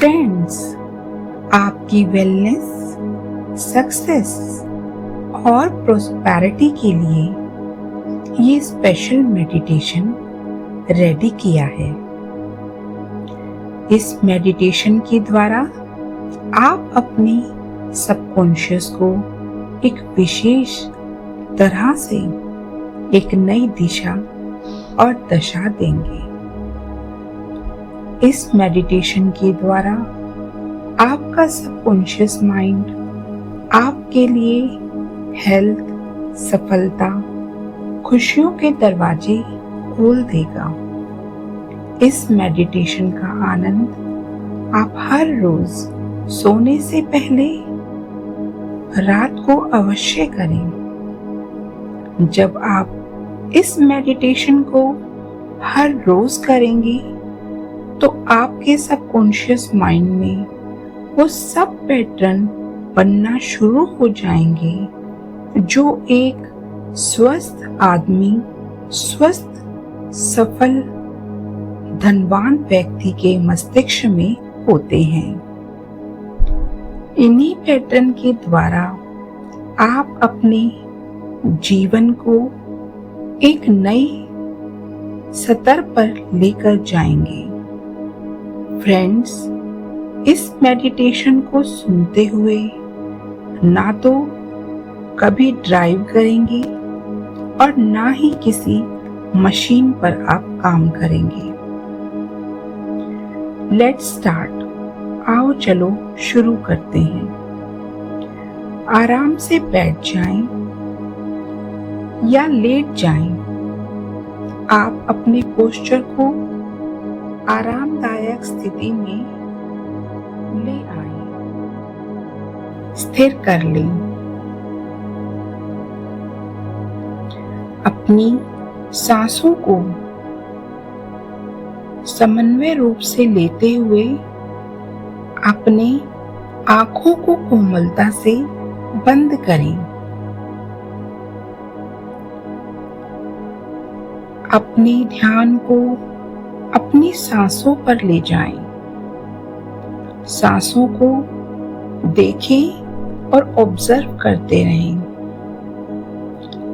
Friends, आपकी wellness, success और prosperity के लिए ये स्पेशल मेडिटेशन रेडी किया है। इस मेडिटेशन के द्वारा आप अपनी सबकॉन्शियस को एक विशेष तरह से एक नई दिशा और दशा देंगे। इस मेडिटेशन के द्वारा आपका सबकॉन्शियस माइंड आपके लिए हेल्थ, सफलता, खुशियों के दरवाजे खोल देगा। इस मेडिटेशन का आनंद आप हर रोज सोने से पहले रात को अवश्य करें। जब आप इस मेडिटेशन को हर रोज करेंगे तो आपके सबकॉन्शियस माइंड में वो सब पैटर्न बनना शुरू हो जाएंगे जो एक स्वस्थ आदमी, स्वस्थ, सफल, धनवान व्यक्ति के मस्तिष्क में होते हैं। इन्हीं पैटर्न के द्वारा आप अपने जीवन को एक नई सतर पर लेकर जाएंगे। फ्रेंड्स, इस मेडिटेशन को सुनते हुए ना तो कभी ड्राइव करेंगे और ना ही किसी मशीन पर आप काम करेंगे। Let's start. आओ चलो शुरू करते हैं। आराम से बैठ जाएं या लेट जाएं। आप अपने पोस्चर को आरामदायक स्थिति में ले आएं। स्थिर कर लें। अपनी सांसों को समन्वय रूप से लेते हुए अपने आंखों को कोमलता से बंद करें। अपने ध्यान को अपनी सांसों पर ले जाएं। सांसों को देखें और ऑब्जर्व करते रहें।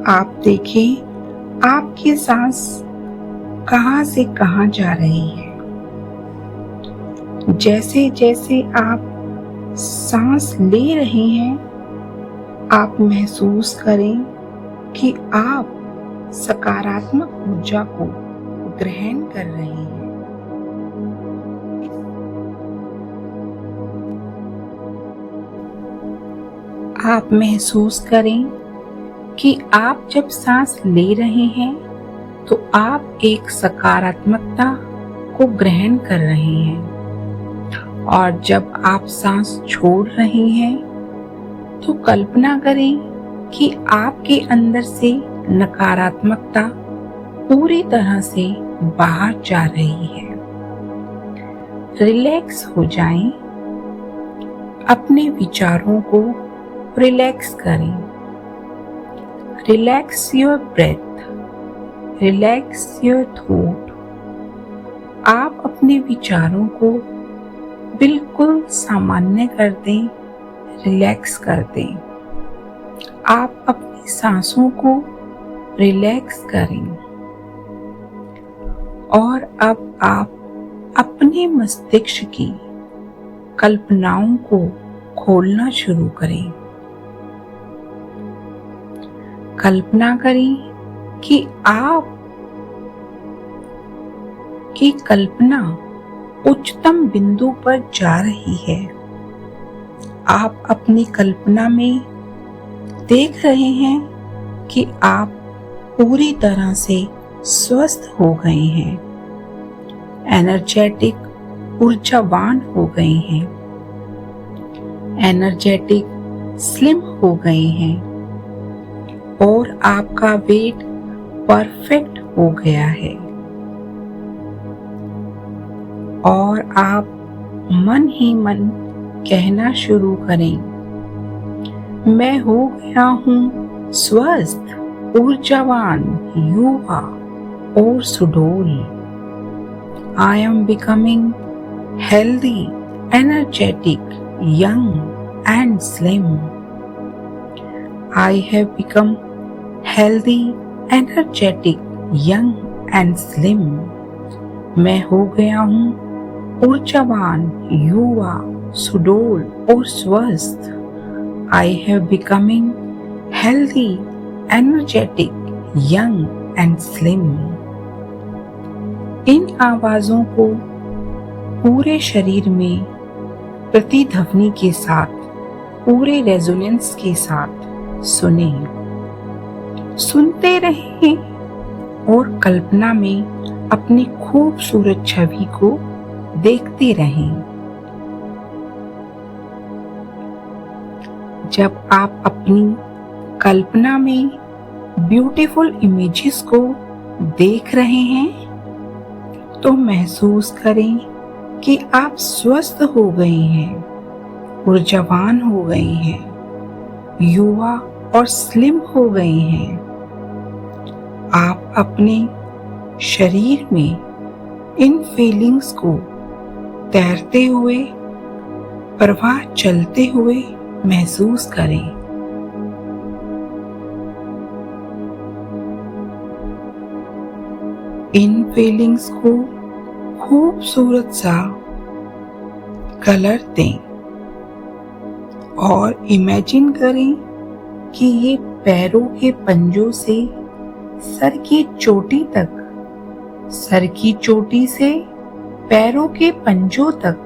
आप देखें आपकी सांस कहां से कहां जा रही है। जैसे जैसे आप सांस ले रहे हैं, आप महसूस करें कि आप सकारात्मक ऊर्जा को ग्रहण कर रहे हैं। आप महसूस करें कि आप जब सांस ले रहे हैं तो आप एक सकारात्मकता को ग्रहण कर रहे हैं, और जब आप सांस छोड़ रहे हैं तो कल्पना करें कि आपके अंदर से नकारात्मकता पूरी तरह से बाहर जा रही है। रिलैक्स हो जाएं। अपने विचारों को रिलैक्स करें। Relax your breath, relax your thought. आप अपने विचारों को बिल्कुल सामान्य कर दें, रिलैक्स कर दें। आप अपनी सांसों को रिलैक्स करें और अब आप अपने मस्तिष्क की कल्पनाओं को खोलना शुरू करें। कल्पना करें कि आप की कल्पना उच्चतम बिंदु पर जा रही है। आप अपनी कल्पना में देख रहे हैं कि आप पूरी तरह से स्वस्थ हो गए हैं, एनर्जेटिक, ऊर्जावान हो गए हैं, एनर्जेटिक, स्लिम हो गए हैं और आपका वेट परफेक्ट हो गया है। और आप मन ही मन कहना शुरू करें, मैं हो गया हूँ स्वस्थ, ऊर्जावान, युवा और सुडौल। I am becoming healthy energetic, young and slim. I have become healthy, energetic, young and slim. मैं हो गया हूँ ऊर्जावान, युवा, सुडौल और स्वस्थ. I have becoming healthy, energetic, young and slim. इन आवाजों को पूरे शरीर में प्रतिध्वनि के साथ, पूरे रेजोनेंस के साथ सुने. सुनते रहें और कल्पना में अपनी खूबसूरत छवि को देखते रहें. जब आप अपनी कल्पना में ब्यूटीफुल इमेजेस को देख रहे हैं तो महसूस करें कि आप स्वस्थ हो गए हैं, ऊर्जावान हो गए हैं, युवा और स्लिम हो गए हैं. आप अपने शरीर में इन फीलिंग्स को तैरते हुए, प्रवाह चलते हुए महसूस करें. इन फीलिंग्स को खूबसूरत सा कलर दें और इमेजिन करें कि ये पैरों के पंजों से सर की चोटी तक, सर की चोटी से पैरों के पंजों तक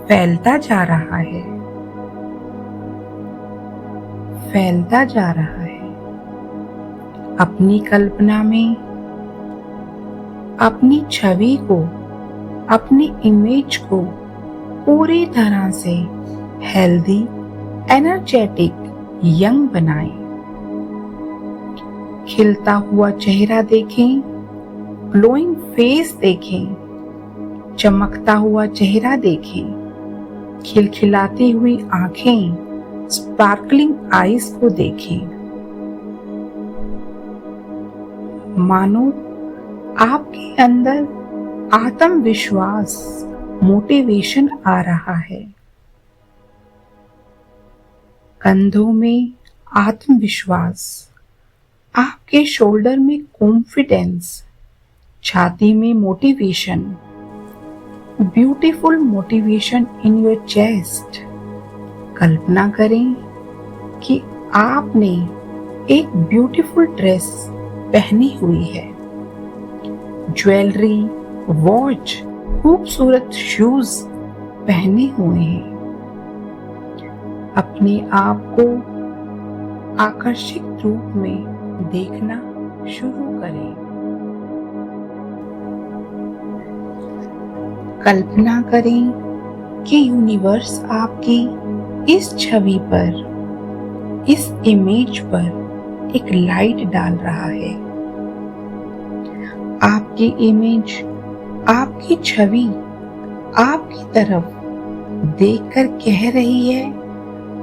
फैलता जा रहा है, फैलता जा रहा है. अपनी कल्पना में अपनी छवि को, अपनी इमेज को पूरी तरह से हेल्दी, एनर्जेटिक, यंग बनाएं. खिलता हुआ चेहरा देखें, ग्लोइंग फेस देखें, चमकता हुआ चेहरा देखें, खिलखिलाती हुई आंखें, स्पार्कलिंग आईज को देखें. मानो आपके अंदर आत्मविश्वास, मोटिवेशन आ रहा है. कंधों में आत्मविश्वास, आपके शोल्डर में कॉन्फिडेंस, छाती में motivation, beautiful motivation in your chest. कल्पना करें कि आपने एक ब्यूटीफुल ड्रेस पहनी हुई है, ज्वेलरी, वॉच, खूबसूरत शूज पहने हुए हैं. अपने आप को आकर्षक रूप में देखना शुरू करें. कल्पना करें कि यूनिवर्स आपकी इस छवि पर, इस इमेज पर एक लाइट डाल रहा है. आपकी इमेज, आपकी छवि आपकी तरफ देखकर कह रही है,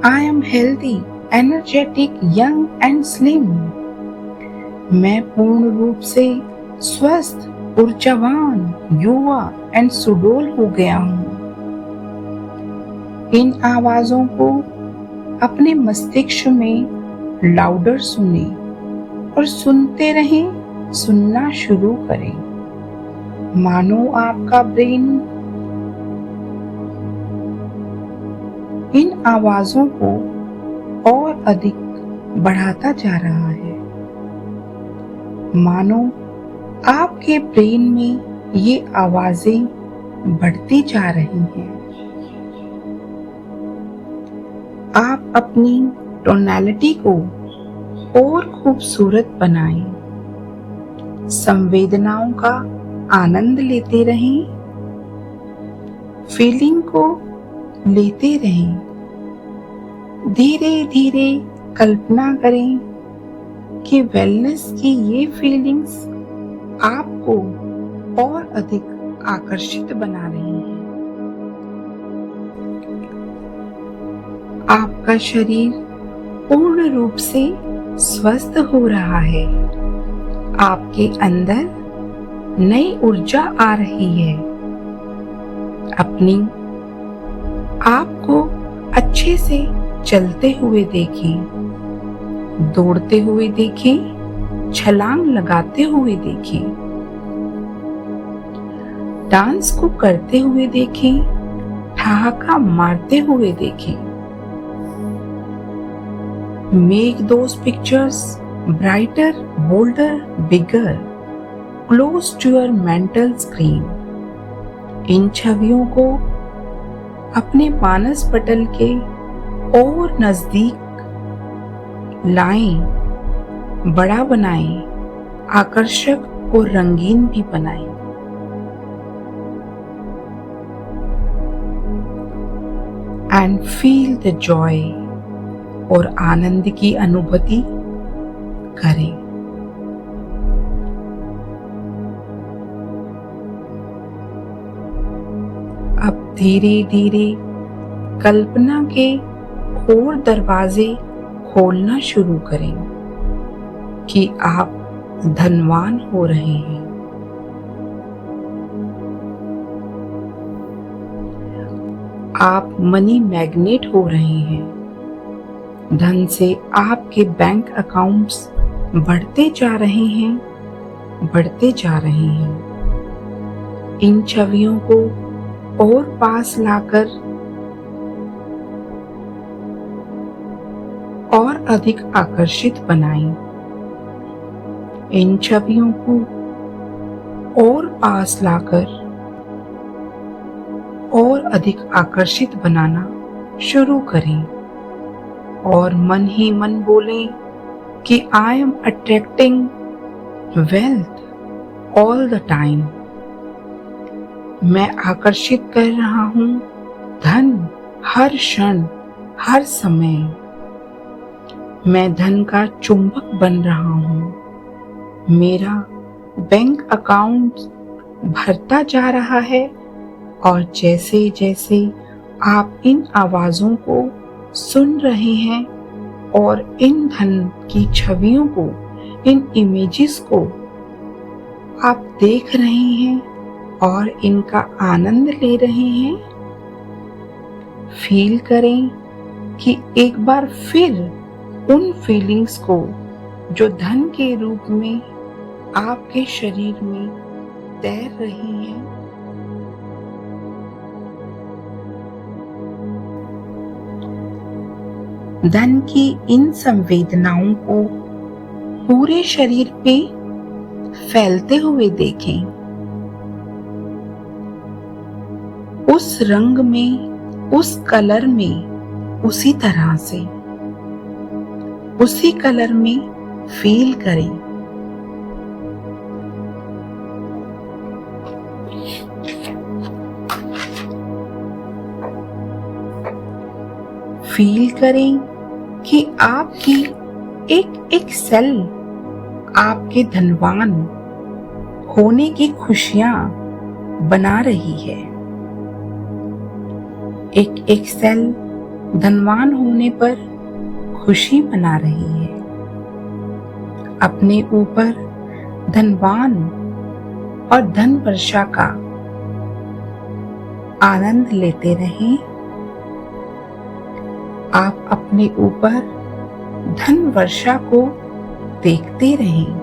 I am healthy, energetic, young and slim. मैं पूर्ण रूप से स्वस्थ, ऊर्जावान, युवा एंड सुडौल हो गया हूँ. इन आवाजों को अपने मस्तिष्क में लाउडर सुने और सुनते रहें, सुनना शुरू करें. मानो आपका ब्रेन इन आवाजों को और अधिक बढ़ाता जा रहा है. मानो आपके ब्रेन में ये आवाजें बढ़ती जा रही हैं. आप अपनी टोनैलिटी को और खूबसूरत बनाएं. संवेदनाओं का आनंद लेते रहें, फीलिंग को लेते रहें. धीरे धीरे कल्पना करें कि वेलनेस की ये फीलिंग्स आपको और अधिक आकर्षित बना रही हैं. आपका शरीर पूर्ण रूप से स्वस्थ हो रहा है. आपके अंदर नई ऊर्जा आ रही है. अपनी आपको अच्छे से चलते हुए देखें, दौड़ते हुए देखें, छलांग लगाते हुए देखें, डांस को करते हुए देखें, ठहाका मारते हुए देखें। Make those pictures brighter, bolder, bigger, close to your mental screen. इन छवियों को अपने मानस पटल के और नजदीक लाएं, बड़ा बनाएं, आकर्षक और रंगीन भी बनाएं। एंड फील द जॉय, और आनंद की अनुभूति करें। अब धीरे धीरे कल्पना के और दरवाजे खोलना शुरू करें कि आप धनवान हो रहे हैं। आप मनी मैग्नेट हो रहे हैं। धन से आपके बैंक अकाउंट्स बढ़ते जा रहे हैं, बढ़ते जा रहे हैं। इन छवियों को और पास लाकर और अधिक आकर्षित बनाएं। इन छवियों को और पास लाकर और अधिक आकर्षित बनाना शुरू करें और मन ही मन बोलें कि I am attracting wealth all the time. मैं आकर्षित कर रहा हूं धन हर क्षण, हर समय। मैं धन का चुंबक बन रहा हूं। मेरा बैंक अकाउंट भरता जा रहा है और जैसे जैसे आप इन आवाजों को सुन रहे हैं और इन धन की छवियों को, इन इमेजेस को आप देख रहे हैं और इनका आनंद ले रहे हैं, फील करें कि एक बार फिर उन फीलिंग्स को जो धन के रूप में आपके शरीर में तैर रही हैं, धन की इन संवेदनाओं को पूरे शरीर पे फैलते हुए देखें। उस रंग में, उस कलर में, उसी तरह से, उसी कलर में फील करें। फील करें कि आपकी एक एक सेल आपके धनवान होने की खुशियां बना रही है। एक एक सेल धनवान होने पर खुशी मना रही है। अपने ऊपर धनवान और धन वर्षा का आनंद लेते रहें। आप अपने ऊपर धन वर्षा को देखते रहें।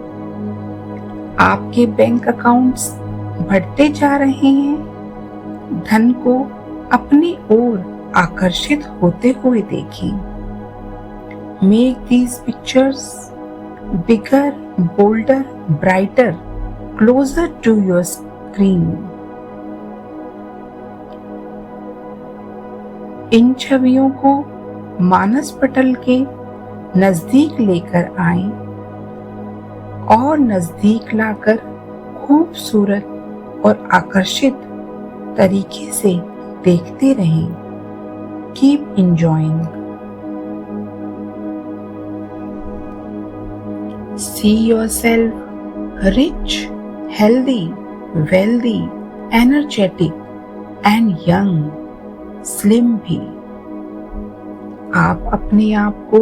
आपके बैंक अकाउंट्स बढ़ते जा रहे हैं। धन को अपनी ओर आकर्षित होते हुए देखें। Make these pictures bigger, bolder, brighter, closer to your screen. इन छवियों को मानस पटल के नजदीक लेकर आएं और नजदीक लाकर खूबसूरत और आकर्षित तरीके से देखते रहें। Keep enjoying. See yourself rich, healthy, wealthy, energetic and young, slim भी। आप अपने आप को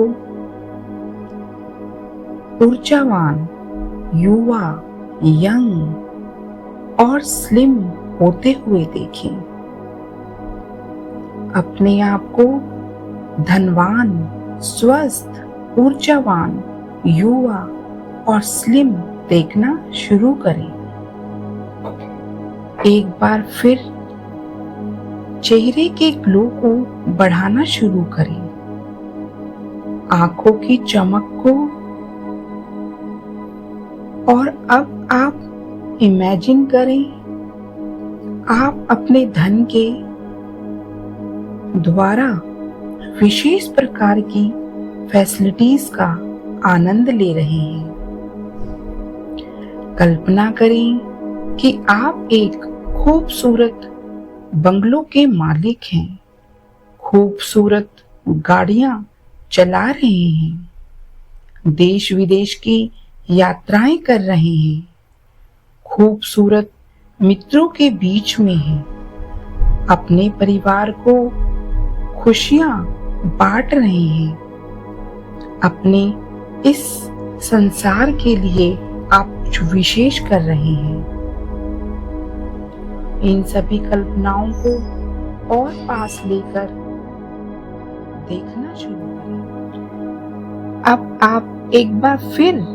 ऊर्जावान, युवा, यंग और स्लिम होते हुए देखें। अपने आप को धनवान, स्वस्थ, ऊर्जावान, युवा और स्लिम देखना शुरू करें। एक बार फिर चेहरे के ग्लो को बढ़ाना शुरू करें। आंखों की चमक को, और अब आप इमेजिन करें आप अपने धन के द्वारा विशेष प्रकार की फैसिलिटीज का आनंद ले रहे हैं। कल्पना करें कि आप एक खूबसूरत बंगलों के मालिक हैं, खूबसूरत गाड़ियां चला रहे हैं, देश विदेश की यात्राएं कर रहे हैं, खूबसूरत मित्रों के बीच में हैं, अपने परिवार को खुशियां बांट रहे हैं। अपने इस संसार के लिए आप कुछ विशेष कर रहे हैं। इन सभी कल्पनाओं को और पास लेकर देखना शुरू करें। अब आप एक बार फिर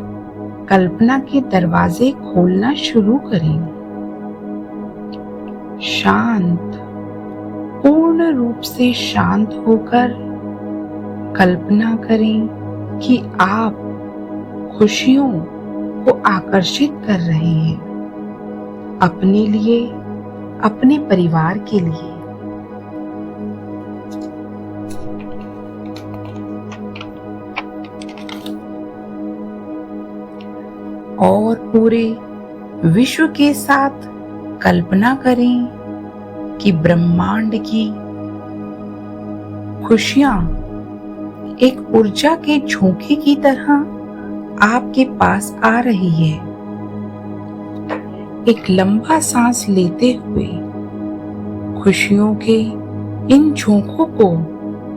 कल्पना के दरवाजे खोलना शुरू करें। शांत, पूर्ण रूप से शांत होकर कल्पना करें कि आप खुशियों को आकर्षित कर रहे हैं, अपने लिए, अपने परिवार के लिए। और पूरे विश्व के साथ कल्पना करें कि ब्रह्मांड की खुशियां एक ऊर्जा के झोंके की तरह आपके पास आ रही है। एक लंबा सांस लेते हुए खुशियों के इन झोंकों को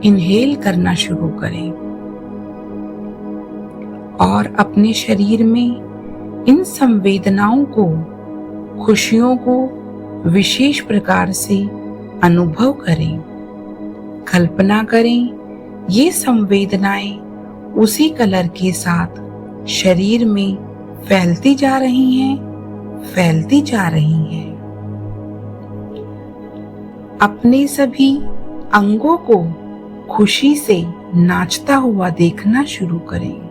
इनहेल करना शुरू करें और अपने शरीर में इन संवेदनाओं को, खुशियों को विशेष प्रकार से अनुभव करें। कल्पना करें ये संवेदनाएं उसी कलर के साथ शरीर में फैलती जा रही हैं, फैलती जा रही हैं। अपने सभी अंगों को खुशी से नाचता हुआ देखना शुरू करें।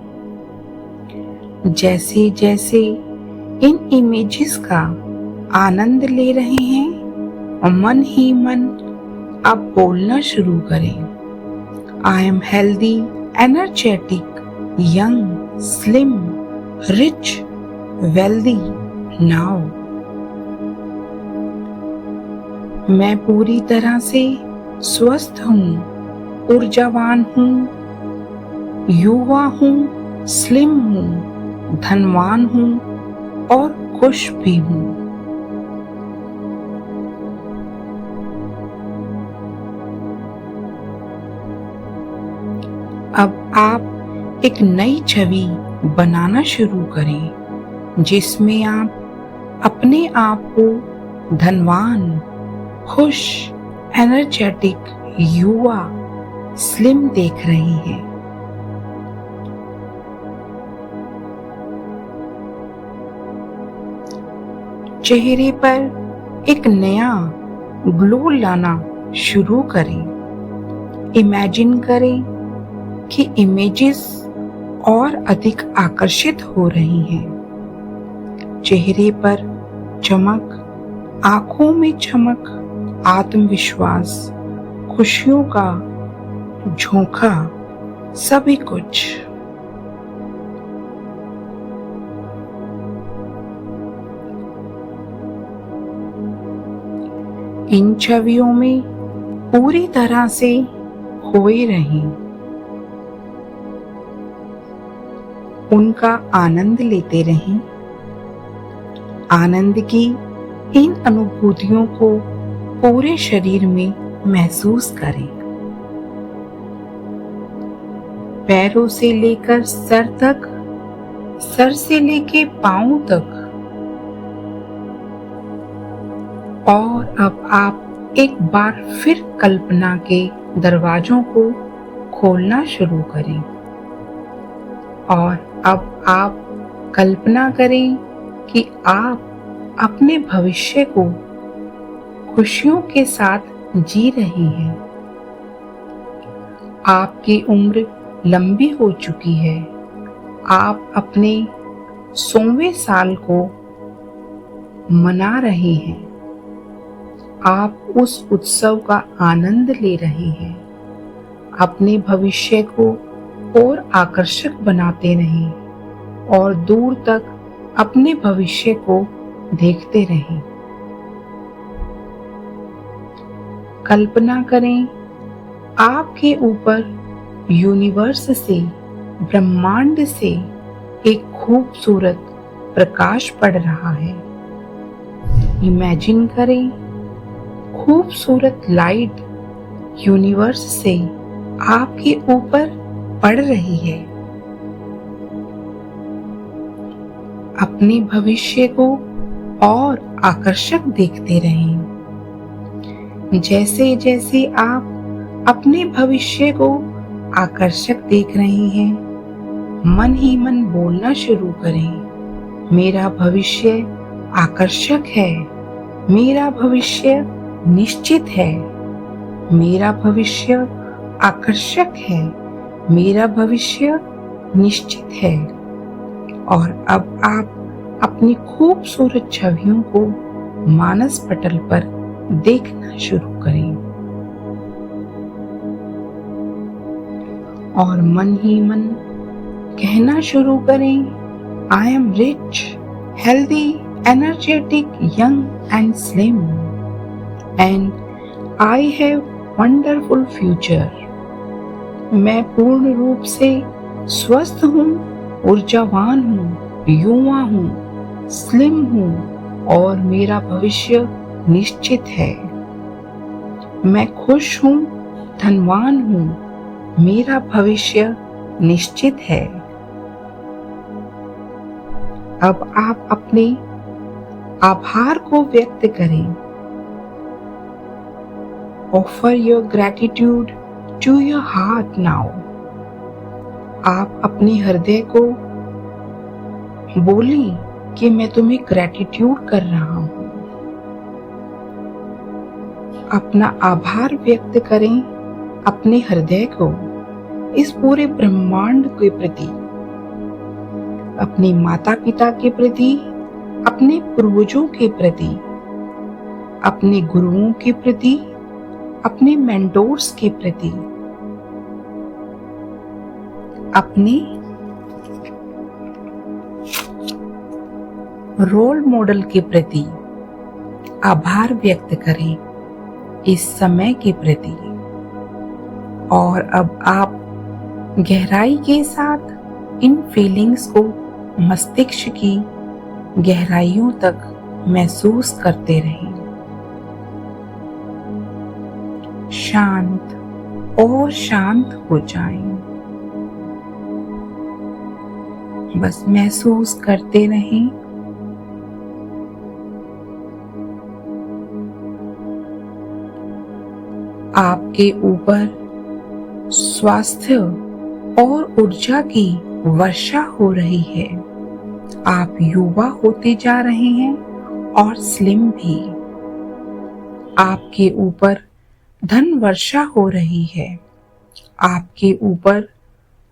जैसे जैसे इन इमेजेस का आनंद ले रहे हैं, मन ही मन आप बोलना शुरू करें। I am healthy, energetic, young, slim, rich, wealthy now. मैं पूरी तरह से स्वस्थ हूँ, ऊर्जावान हूँ, युवा हूँ, स्लिम हूँ, धनवान हूँ और खुश भी हूँ। अब आप एक नई छवि बनाना शुरू करें जिसमें आप अपने आप को धनवान, खुश, एनर्जेटिक, युवा, स्लिम देख रहे हैं। चेहरे पर एक नया ग्लो लाना शुरू करें। इमेजिन करें कि इमेजेस और अधिक आकर्षित हो रही हैं। चेहरे पर चमक, आंखों में चमक, आत्मविश्वास, खुशियों का झोंका, सभी कुछ। इन छवियों में पूरी तरह से खोए रहें, उनका आनंद लेते रहें। आनंद की इन अनुभूतियों को पूरे शरीर में महसूस करें। पैरों से लेकर सर तक, सर से लेकर पांव तक। और अब आप एक बार फिर कल्पना के दरवाजों को खोलना शुरू करें और अब आप कल्पना करें कि आप अपने भविष्य को खुशियों के साथ जी रहे हैं। आपकी उम्र लंबी हो चुकी है। आप अपने 100वें साल को मना रहे हैं। आप उस उत्सव का आनंद ले रहे हैं। अपने भविष्य को और आकर्षक बनाते रहें और दूर तक अपने भविष्य को देखते रहें। कल्पना करें आपके ऊपर यूनिवर्स से, ब्रह्मांड से एक खूबसूरत प्रकाश पड़ रहा है। इमेजिन करें खूबसूरत लाइट यूनिवर्स से आपके ऊपर पड़ रही है। अपने भविष्य को और आकर्षक देखते रहें। जैसे जैसे आप अपने भविष्य को आकर्षक देख रहे हैं, मन ही मन बोलना शुरू करें, मेरा भविष्य आकर्षक है, मेरा भविष्य निश्चित है, मेरा भविष्य आकर्षक है, मेरा भविष्य निश्चित है। और अब आप अपनी खूबसूरत छवियों को मानस पटल पर देखना शुरू करें और मन ही मन कहना शुरू करें, I am rich, healthy, energetic, young and slim and I have wonderful future. मैं पूर्ण रूप से स्वस्थ हूँ, ऊर्जावान हूँ, युवा हूँ, स्लिम हूँ और मेरा भविष्य निश्चित है। मैं खुश हूँ, धनवान हूँ, मेरा भविष्य निश्चित है। अब आप अपने आभार को व्यक्त करें। Offer your gratitude to your heart now. आप अपने हृदय को बोलें कि मैं तुम्हें ग्रैटिट्यूड कर रहा हूँ। अपना आभार व्यक्त करें अपने हृदय को, इस पूरे ब्रह्मांड के प्रति, अपने माता पिता के प्रति, अपने पूर्वजों के प्रति, अपने गुरुओं के प्रति, अपने मेंटोर्स के प्रति, अपने रोल मॉडल के प्रति आभार व्यक्त करें इस समय के प्रति। और अब आप गहराई के साथ इन फीलिंग्स को मस्तिष्क की गहराइयों तक महसूस करते रहें। शांत और शांत हो जाएं। बस महसूस करते रहें। आपके ऊपर स्वास्थ्य और ऊर्जा की वर्षा हो रही है। आप युवा होते जा रहे हैं और स्लिम भी। आपके ऊपर धन वर्षा हो रही है। आपके ऊपर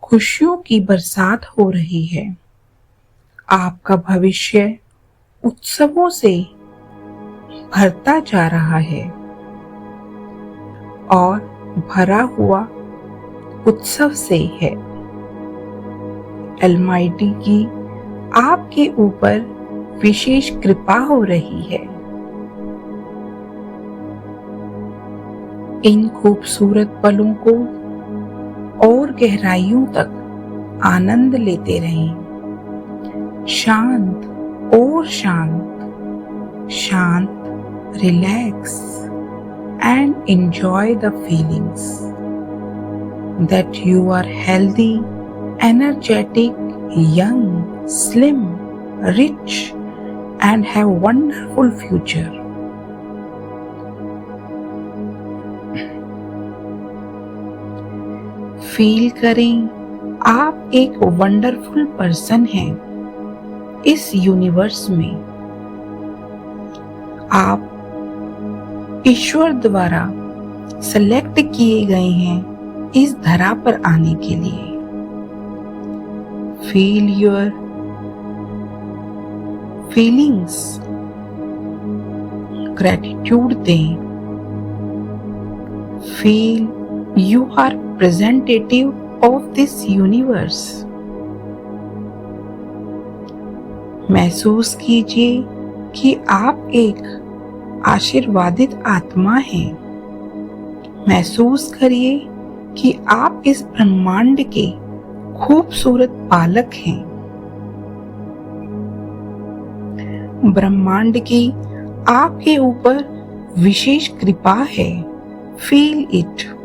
खुशियों की बरसात हो रही है। आपका भविष्य उत्सवों से भरता जा रहा है और भरा हुआ उत्सव से है। अलमाइटी की आपके ऊपर विशेष कृपा हो रही है। इन खूबसूरत पलों को और गहराइयों तक आनंद लेते रहें। शांत और शांत, शांत, relax and enjoy the feelings that you are healthy, energetic, young, slim, rich and have wonderful future. Feel करें आप एक वंडरफुल पर्सन हैं इस यूनिवर्स में। आप ईश्वर द्वारा सेलेक्ट किए गए हैं इस धरा पर आने के लिए। फील योर फीलिंग्स, ग्रेटिट्यूड दें। Feel you are representative of this universe। महसूस कीजिए कि आप एक आशीर्वादित आत्मा हैं। महसूस करिए कि आप इस ब्रह्मांड के खूबसूरत पालक हैं। ब्रह्मांड की आपके ऊपर विशेष कृपा है। Feel it.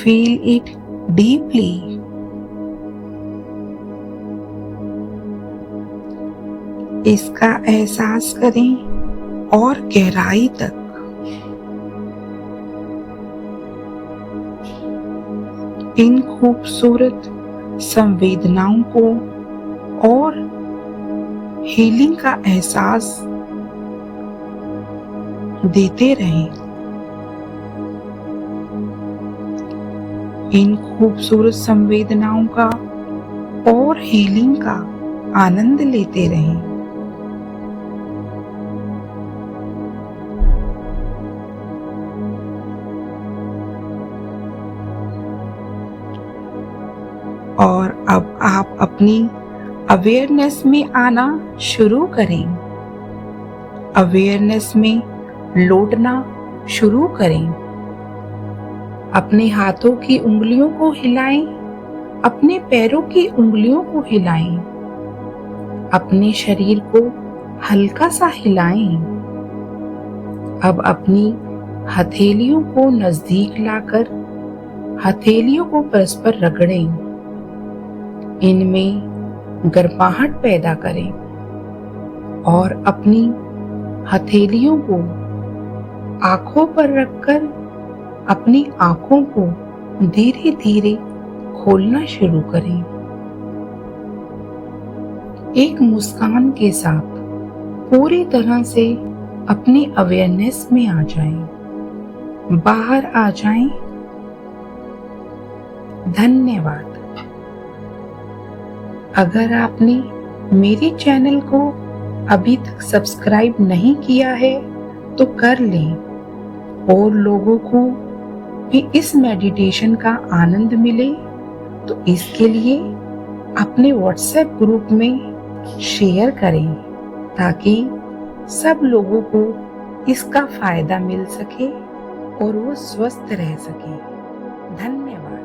Feel it deeply। इसका एहसास करें और गहराई तक। इन खूबसूरत संवेदनाओं को और हीलिंग का एहसास देते रहें। इन खूबसूरत संवेदनाओं का और हीलिंग का आनंद लेते रहें। और अब आप अपनी अवेयरनेस में आना शुरू करें। अवेयरनेस में लौटना शुरू करें। अपने हाथों की उंगलियों को हिलाएं, अपने पैरों की उंगलियों को हिलाएं, अपने शरीर को हल्का सा हिलाएं। अब अपनी हथेलियों को नजदीक लाकर हथेलियों को परस्पर रगड़ें। इनमें गर्माहट पैदा करें और अपनी हथेलियों को आंखों पर रखकर अपनी आंखों को धीरे धीरे खोलना शुरू करें। एक मुस्कान के साथ पूरी तरह से अपनी अवेयरनेस में आ जाएं, बाहर आ जाएं। धन्यवाद। अगर आपने मेरे चैनल को अभी तक सब्सक्राइब नहीं किया है तो कर लें और लोगों को भी इस मेडिटेशन का आनंद मिले तो इसके लिए अपने व्हाट्सएप ग्रुप में शेयर करें ताकि सब लोगों को इसका फायदा मिल सके और वो स्वस्थ रह सके। धन्यवाद।